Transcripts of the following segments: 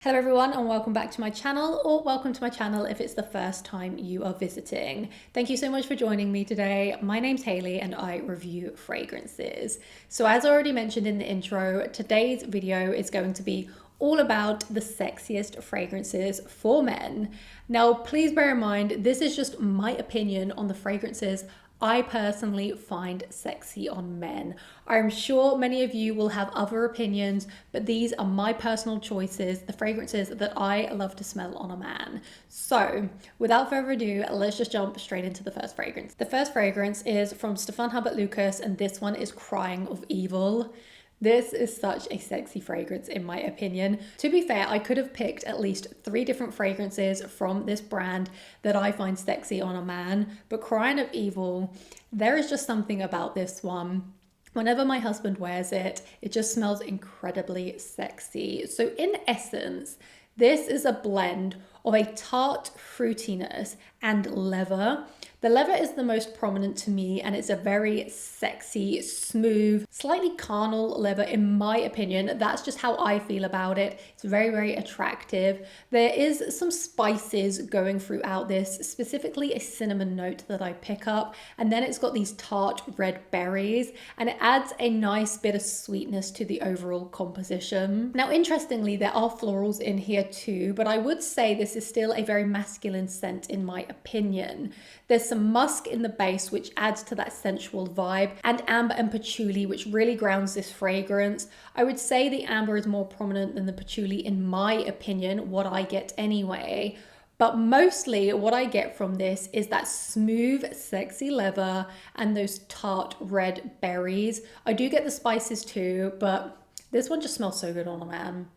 Hello everyone and welcome back to my channel, or welcome to my channel if it's the first time you are visiting. Thank you so much for joining me today. My name's Hayley and I review fragrances. So as already mentioned in the intro, today's video is going to be all about the sexiest fragrances for men. Now please bear in mind, this is just my opinion on the fragrances I personally find sexy on men. I'm sure many of you will have other opinions, but these are my personal choices, the fragrances that I love to smell on a man. So without further ado, let's just jump straight into the first fragrance. The first fragrance is from Stephane and this one is Crying of Evil. This is such a sexy fragrance in my opinion. To be fair, I could have picked at least 3 different fragrances from this brand that I find sexy on a man, but Crying of Evil, there is just something about this one. Whenever my husband wears it, it just smells incredibly sexy. So in essence, this is a blend of a tart fruitiness and leather. The leather is the most prominent to me and it's a very sexy, smooth, slightly carnal leather in my opinion. That's just how I feel about it. It's very, very attractive. There is some spices going throughout this, specifically a cinnamon note that I pick up, and then it's got these tart red berries and it adds a nice bit of sweetness to the overall composition. Now interestingly, there are florals in here too, but I would say this is still a very masculine scent in my opinion. There's some musk in the base, which adds to that sensual vibe, and amber and patchouli, which really grounds this fragrance. I would say the amber is more prominent than the patchouli in my opinion, what I get anyway. But mostly what I get from this is that smooth, sexy leather and those tart red berries. I do get the spices too, but this one just smells so good on a man.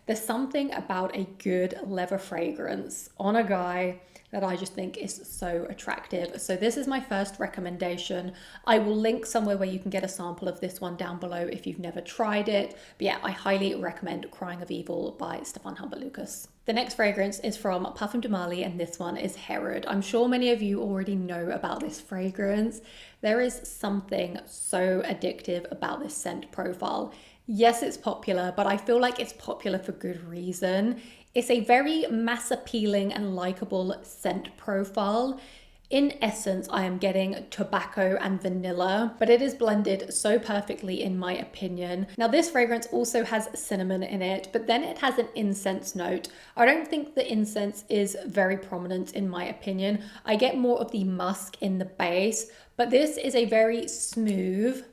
There's something about a good leather fragrance on a guy that I just think is so attractive. So this is my first recommendation. I will link somewhere where you can get a sample of this one down below if you've never tried it. But yeah, I highly recommend Crying of Evil by Stephane Humbert. The next fragrance is from Parfums de Marly and this one is Herod. I'm sure many of you already know about this fragrance. There is something so addictive about this scent profile. Yes, it's popular, but I feel like it's popular for good reason. It's a very mass appealing and likable scent profile. In essence, I am getting tobacco and vanilla, but it is blended so perfectly in my opinion. Now this fragrance also has cinnamon in it, but then it has an incense note. I don't think the incense is very prominent in my opinion. I get more of the musk in the base, but this is a very smooth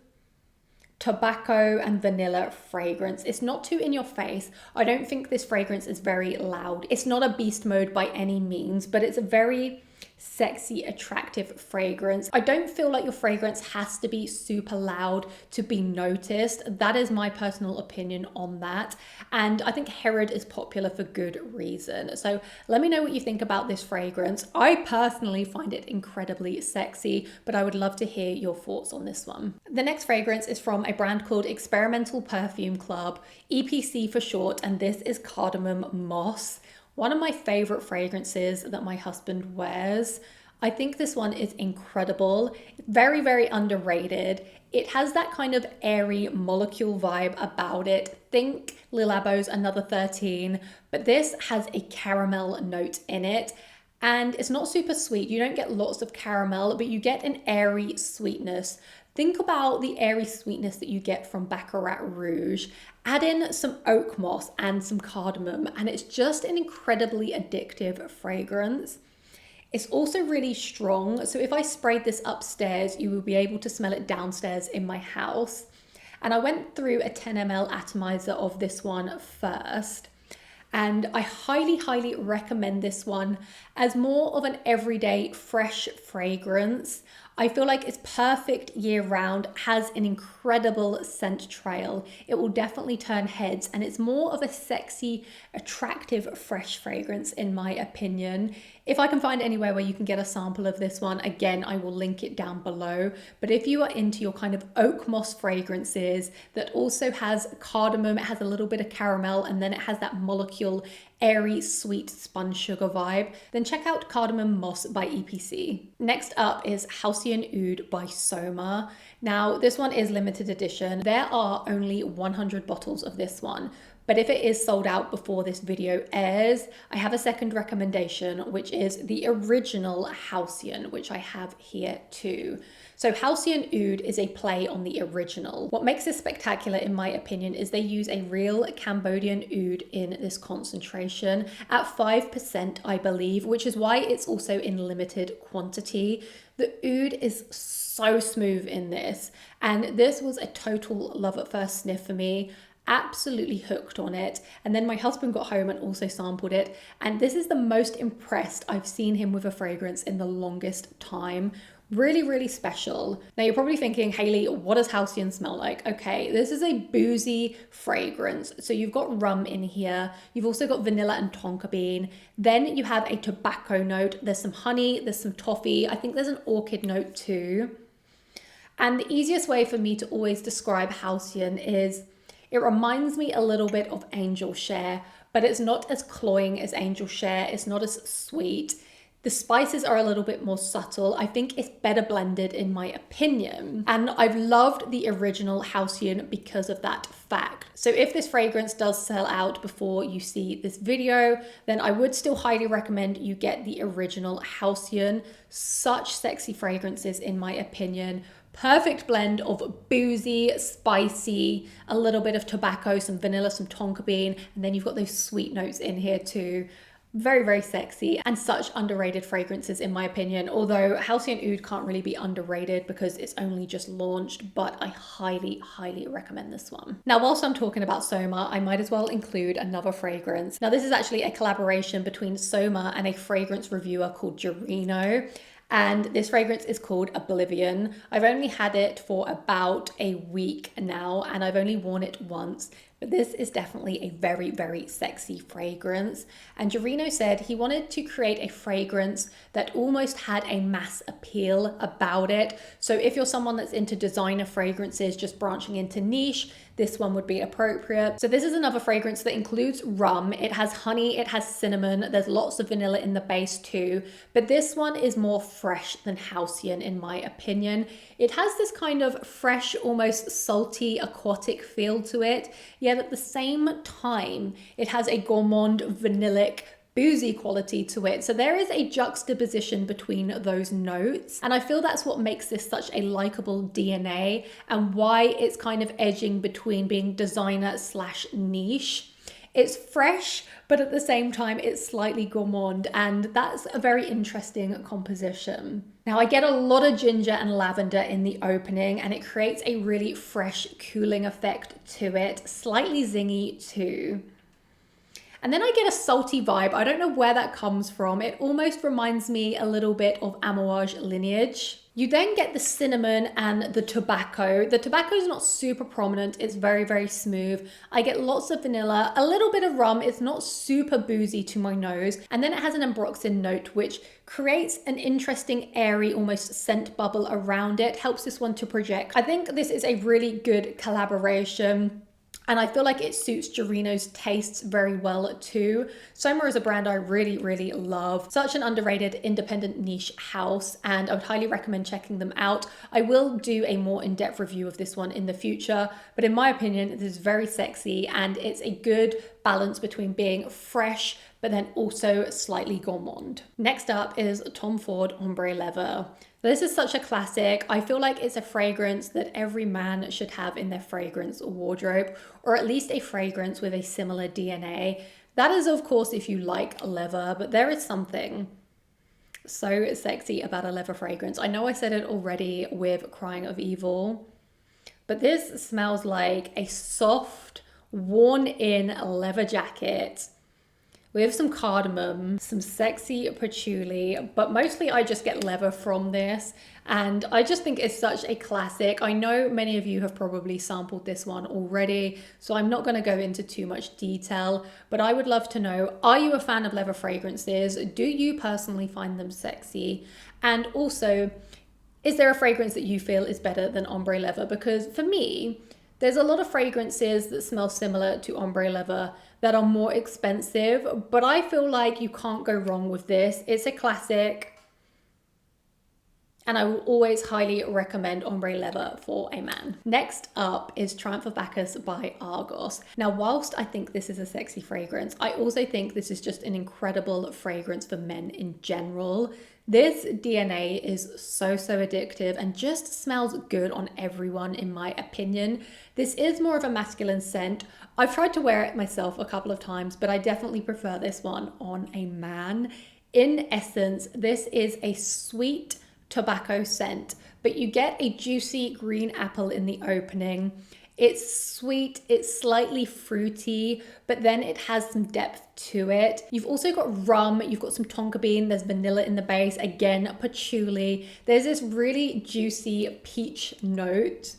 tobacco and vanilla fragrance. It's not too in your face. I don't think this fragrance is very loud. It's not a beast mode by any means, but it's a very sexy, attractive fragrance. I don't feel like your fragrance has to be super loud to be noticed. That is my personal opinion on that. And I think Herod is popular for good reason. So let me know what you think about this fragrance. I personally find it incredibly sexy, but I would love to hear your thoughts on this one. The next fragrance is from a brand called Experimental Perfume Club, EPC for short, and this is Cardamom Moss. One of my favorite fragrances that my husband wears. I think this one is incredible. Very, very underrated. It has that kind of airy molecule vibe about it. Think Le Labo's Another 13, but this has a caramel note in it. And it's not super sweet. You don't get lots of caramel, but you get an airy sweetness. Think about the airy sweetness that you get from Baccarat Rouge. Add in some oak moss and some cardamom, and it's just an incredibly addictive fragrance. It's also really strong, so if I sprayed this upstairs, you will be able to smell it downstairs in my house. And I went through a 10 ml atomizer of this one first. And I highly, highly recommend this one as more of an everyday fresh fragrance. I feel like it's perfect year round, has an incredible scent trail. It will definitely turn heads and it's more of a sexy, attractive, fresh fragrance in my opinion. If I can find anywhere where you can get a sample of this one, again, I will link it down below. But if you are into your kind of oak moss fragrances that also has cardamom, it has a little bit of caramel, and then it has that molecule airy, sweet spun sugar vibe, then check out Cardamom Moss by EPC. Next up is Halcyon Oud by Soma. Now, this one is limited edition. There are only 100 bottles of this one, but if it is sold out before this video airs, I have a second recommendation, which is the original Halcyon, which I have here too. So Halcyon Oud is a play on the original. What makes this spectacular, in my opinion, is they use a real Cambodian oud in this concentration at 5%, I believe, which is why it's also in limited quantity. The oud is so smooth in this, and this was a total love at first sniff for me. Absolutely hooked on it. And then my husband got home and also sampled it, and this is the most impressed I've seen him with a fragrance in the longest time. Really, really special. Now you're probably thinking, Hayley, what does Halcyon smell like? Okay, this is a boozy fragrance. So you've got rum in here. You've also got vanilla and tonka bean. Then you have a tobacco note. There's some honey, there's some toffee. I think there's an orchid note too. And the easiest way for me to always describe Halcyon is it reminds me a little bit of Angel Share, but it's not as cloying as Angel Share. It's not as sweet. The spices are a little bit more subtle. I think it's better blended in my opinion. And I've loved the original Halcyon because of that fact. So if this fragrance does sell out before you see this video, then I would still highly recommend you get the original Halcyon. Such sexy fragrances in my opinion. Perfect blend of boozy, spicy, a little bit of tobacco, some vanilla, some tonka bean, and then you've got those sweet notes in here too. Very, very sexy and such underrated fragrances in my opinion. Although Halcyon Oud can't really be underrated because it's only just launched, but I highly, highly recommend this one. Now, whilst I'm talking about Soma, I might as well include another fragrance. Now, this is actually a collaboration between Soma and a fragrance reviewer called Gerino. And this fragrance is called Oblivion. I've only had it for about a week now, and I've only worn it once. But this is definitely a very, very sexy fragrance. And Gerino said he wanted to create a fragrance that almost had a mass appeal about it. So if you're someone that's into designer fragrances, just branching into niche, this one would be appropriate. So this is another fragrance that includes rum. It has honey, it has cinnamon, there's lots of vanilla in the base too. But this one is more fresh than Halcyon in my opinion. It has this kind of fresh, almost salty, aquatic feel to it. Yet at the same time, it has a gourmand, vanillic, boozy quality to it. So there is a juxtaposition between those notes. And I feel that's what makes this such a likable DNA and why it's kind of edging between being designer / niche. It's fresh, but at the same time, it's slightly gourmand, and that's a very interesting composition. Now, I get a lot of ginger and lavender in the opening, and it creates a really fresh, cooling effect to it, slightly zingy too. And then I get a salty vibe. I don't know where that comes from. It almost reminds me a little bit of Amouage Lineage. You then get the cinnamon and the tobacco. The tobacco is not super prominent. It's very, very smooth. I get lots of vanilla, a little bit of rum. It's not super boozy to my nose. And then it has an ambroxan note, which creates an interesting, airy, almost scent bubble around it. Helps this one to project. I think this is a really good collaboration. And I feel like it suits Gerino's tastes very well too. Soma is a brand I really, really love. Such an underrated independent niche house, and I would highly recommend checking them out. I will do a more in-depth review of this one in the future, but in my opinion, it is very sexy and it's a good balance between being fresh but then also slightly gourmand. Next up is Tom Ford Ombre Leather. This is such a classic. I feel like it's a fragrance that every man should have in their fragrance wardrobe, or at least a fragrance with a similar DNA. That is, of course, if you like leather, but there is something so sexy about a leather fragrance. I know I said it already with Crying of Evil, but this smells like a soft, worn-in leather jacket with some cardamom, some sexy patchouli, but mostly I just get leather from this, and I just think it's such a classic. I know many of you have probably sampled this one already, so I'm not going to go into too much detail, but I would love to know, are you a fan of leather fragrances? Do you personally find them sexy? And also, is there a fragrance that you feel is better than Ombre Leather? Because for me, there's a lot of fragrances that smell similar to Ombre Leather that are more expensive, but I feel like you can't go wrong with this. It's a classic, and I will always highly recommend Ombre Leather for a man. Next up is Triumph of Bacchus by Argos. Now, whilst I think this is a sexy fragrance, I also think this is just an incredible fragrance for men in general. This DNA is so addictive and just smells good on everyone, in my opinion. This is more of a masculine scent. I've tried to wear it myself a couple of times, but I definitely prefer this one on a man. In essence, this is a sweet tobacco scent, but you get a juicy green apple in the opening. It's sweet, it's slightly fruity, but then it has some depth to it. You've also got rum, you've got some tonka bean, there's vanilla in the base, again, patchouli. There's this really juicy peach note,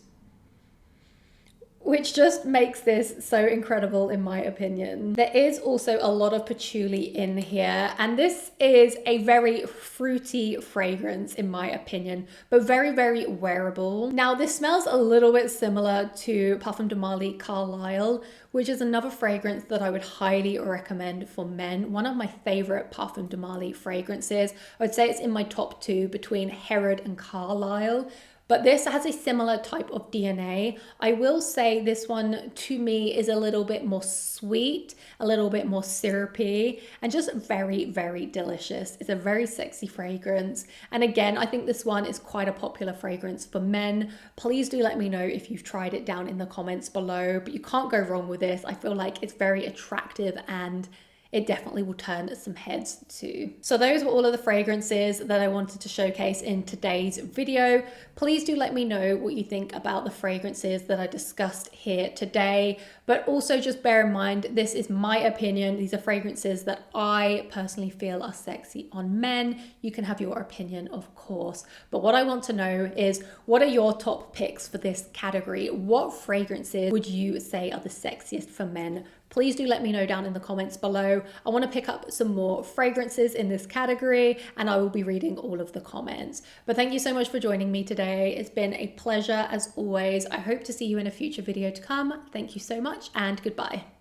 which just makes this so incredible in my opinion. There is also a lot of patchouli in here, and this is a very fruity fragrance in my opinion, but very wearable. Now, this smells a little bit similar to Parfum de Marly Carlisle, which is another fragrance that I would highly recommend for men. One of my favorite Parfum de Marly fragrances. I would say it's in my top 2 between Herod and Carlisle. But this has a similar type of DNA. I will say this one to me is a little bit more sweet, a little bit more syrupy, and just very delicious. It's a very sexy fragrance. And again, I think this one is quite a popular fragrance for men. Please do let me know if you've tried it down in the comments below, but you can't go wrong with this. I feel like it's very attractive and it definitely will turn some heads too. So those were all of the fragrances that I wanted to showcase in today's video. Please do let me know what you think about the fragrances that I discussed here today, but also just bear in mind, this is my opinion. These are fragrances that I personally feel are sexy on men. You can have your opinion, of course, but what I want to know is, what are your top picks for this category? What fragrances would you say are the sexiest for men? Please do let me know down in the comments below. I want to pick up some more fragrances in this category, and I will be reading all of the comments. But thank you so much for joining me today. It's been a pleasure as always. I hope to see you in a future video to come. Thank you so much and goodbye.